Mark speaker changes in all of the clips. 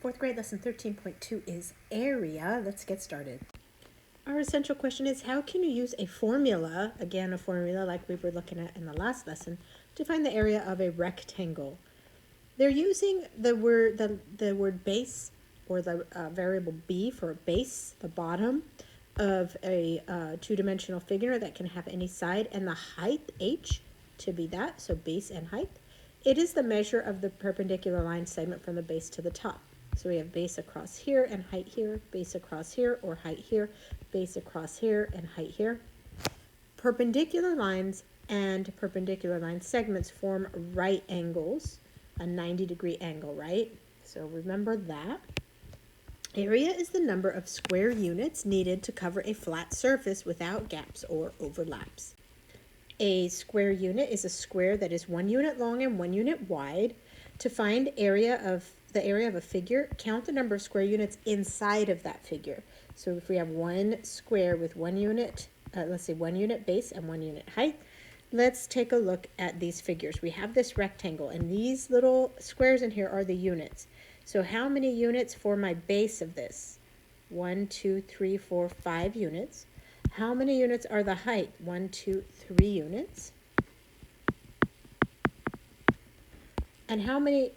Speaker 1: Fourth grade lesson 13.2 is area. Let's get started. Our essential question is, how can you use a formula, again a formula like we were looking at in the last lesson, to find the area of a rectangle? They're using the word base, or the variable b for base, the bottom of a two-dimensional figure that can have any side, and the height, h, to be that, so base and height. It is the measure of the perpendicular line segment from the base to the top. So we have base across here and height here, base across here or height here, base across here and height here. Perpendicular lines and perpendicular line segments form right angles, a 90-degree angle, right? So remember that. Area is the number of square units needed to cover a flat surface without gaps or overlaps. A square unit is a square that is 1 unit long and 1 unit wide. To find the area of a figure, count the number of square units inside of that figure. So if we have one square with 1 unit, let's say 1 unit base and 1 unit height, let's take a look at these figures. We have this rectangle, and these little squares in here are the units. So how many units for my base of this? 1, 2, 3, 4, 5 units. How many units are the height? 1, 2, 3 units. And how many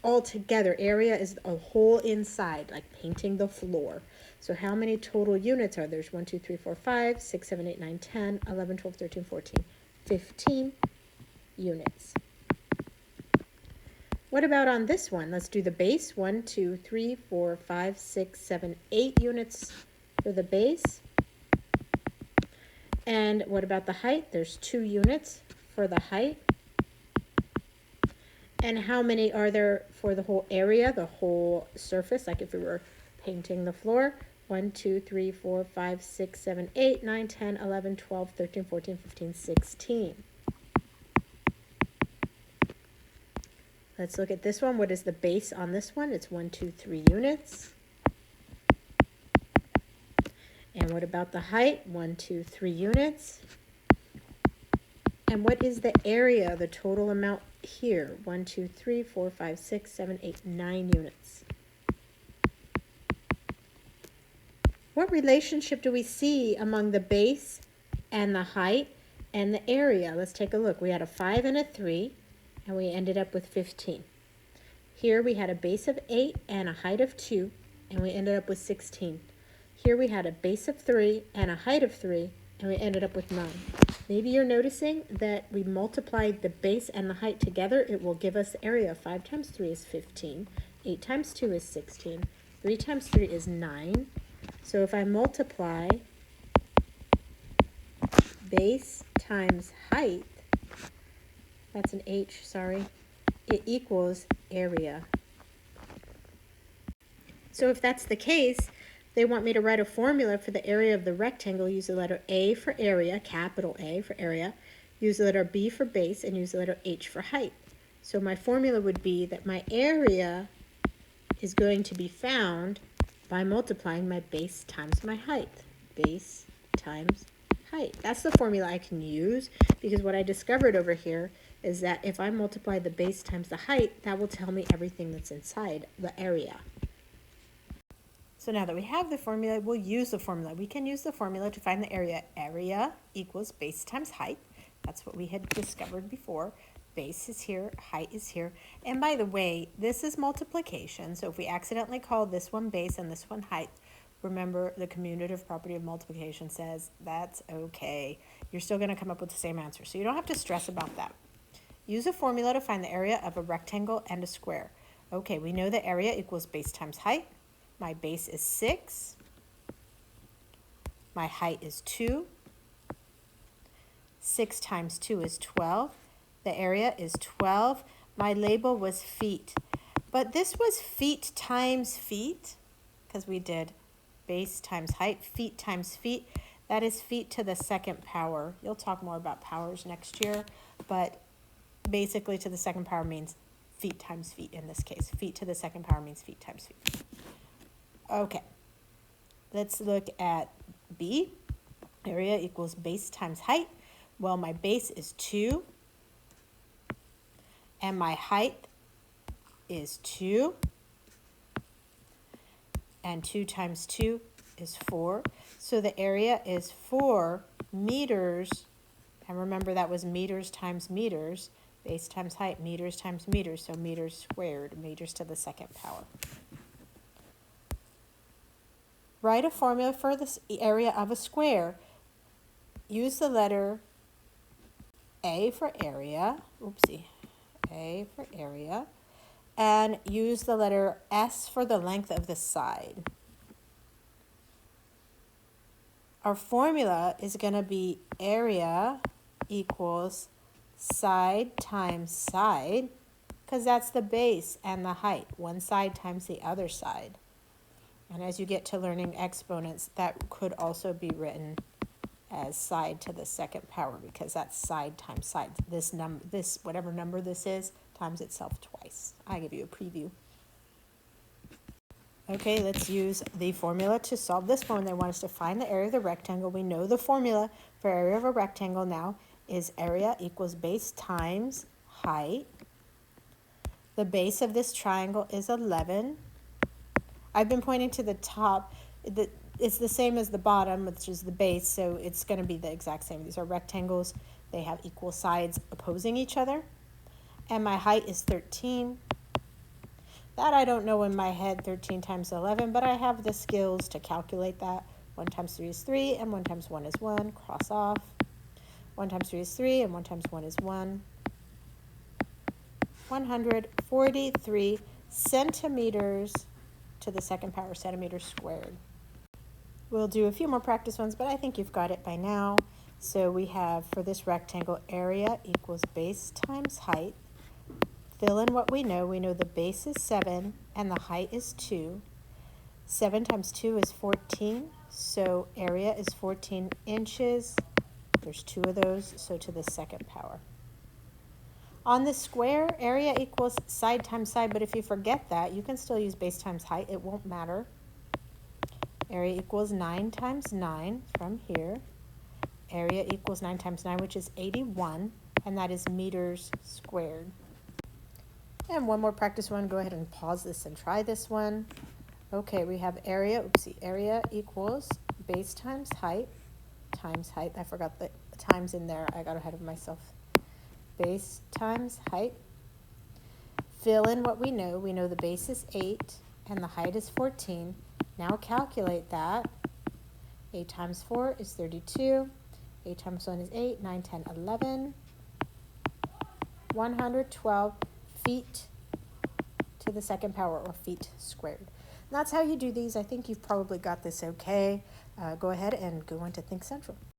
Speaker 1: altogether? Area is a whole inside, like painting the floor. So how many total units are there? There's 1, 2, 3, 4, 5, 6, 7, 8, 9, 10, 11, 12, 13, 14, 15 units. What about on this one? Let's do the base. 1, 2, 3, 4, 5, 6, 7, 8 units for the base. And what about the height? There's 2 units for the height. And how many are there for the whole area, the whole surface, like if we were painting the floor? 1, 2, 3, 4, 5, 6, 7, 8, 9, 10, 11, 12, 13, 14, 15, 16. Let's look at this one. What is the base on this one? It's 1, 2, 3 units. And what about the height? 1, 2, 3 units. And what is the area, the total amount here? 1, 2, 3, 4, 5, 6, 7, 8, 9 units. What relationship do we see among the base and the height and the area? Let's take a look. We had a 5 and a 3, and we ended up with 15. Here we had a base of 8 and a height of 2, and we ended up with 16. Here we had a base of 3 and a height of 3, and we ended up with 9. Maybe you're noticing that we multiplied the base and the height together. It will give us the area. 5 times 3 is 15. 8 times 2 is 16. 3 times 3 is 9. So if I multiply base times height, that's an H, sorry, it equals area. So if that's the case, they want me to write a formula for the area of the rectangle. Use the letter A for area, capital A for area. Use the letter B for base, and use the letter H for height. So my formula would be that my area is going to be found by multiplying my base times my height. Base times height. That's the formula I can use, because what I discovered over here is that if I multiply the base times the height, that will tell me everything that's inside the area. So now that we have the formula, we'll use the formula. We can use the formula to find the area. Area equals base times height. That's what we had discovered before. Base is here, height is here. And by the way, this is multiplication. So if we accidentally call this one base and this one height, remember the commutative property of multiplication says that's okay. You're still going to come up with the same answer. So you don't have to stress about that. Use a formula to find the area of a rectangle and a square. Okay, we know the area equals base times height. My base is 6. My height is 2. 6 times 2 is 12. The area is 12. My label was feet. But this was feet times feet, because we did base times height, feet times feet. That is feet to the second power. You'll talk more about powers next year, but basically to the second power means feet times feet in this case. Feet to the second power means feet times feet. Okay, let's look at B. Area equals base times height. Well, my base is 2, and my height is 2. and 2 times 2 is 4. So the area is 4 meters, and remember that was meters times meters, base times height, meters times meters, so meters squared, meters to the second power. Write a formula for the area of a square. Use the letter A for area, A for area, and use the letter S for the length of the side. Our formula is going to be area equals side times side, because that's the base and the height, one side times the other side. And as you get to learning exponents, that could also be written as side to the second power, because that's side times side. This whatever number this is, times itself twice. I give you a preview. Okay, let's use the formula to solve this one. They want us to find the area of the rectangle. We know the formula for area of a rectangle now is area equals base times height. The base of this triangle is 11. I've been pointing to the top. It's the same as the bottom, which is the base, so it's going to be the exact same. These are rectangles. They have equal sides opposing each other. And my height is 13. That I don't know in my head, 13 times 11, but I have the skills to calculate that. 1 times 3 is 3, and 1 times 1 is 1. Cross off. 1 times 3 is 3, and 1 times 1 is 1. 143 centimeters to the second power, centimeters squared. We'll do a few more practice ones, but I think you've got it by now. So we have, for this rectangle, area equals base times height. Fill in what we know. We know the base is 7 and the height is 2. 7 times 2 is 14, so area is 14 inches. There's 2 of those, so to the second power. On the square, area equals side times side, but if you forget that, you can still use base times height. It won't matter. Area equals 9 times 9 from here. Area equals 9 times 9, which is 81, and that is meters squared. And one more practice one. Go ahead and pause this and try this one. Okay, we have area equals base times height. I forgot the times in there. I got ahead of myself. Base times height. Fill in what we know. We know the base is 8 and the height is 14. Now calculate that. 8 times 4 is 32. 8 times 1 is 8. 9, 10, 11. 112 feet to the second power, or feet squared. And that's how you do these. I think you've probably got this okay. Go ahead and go into Think Central.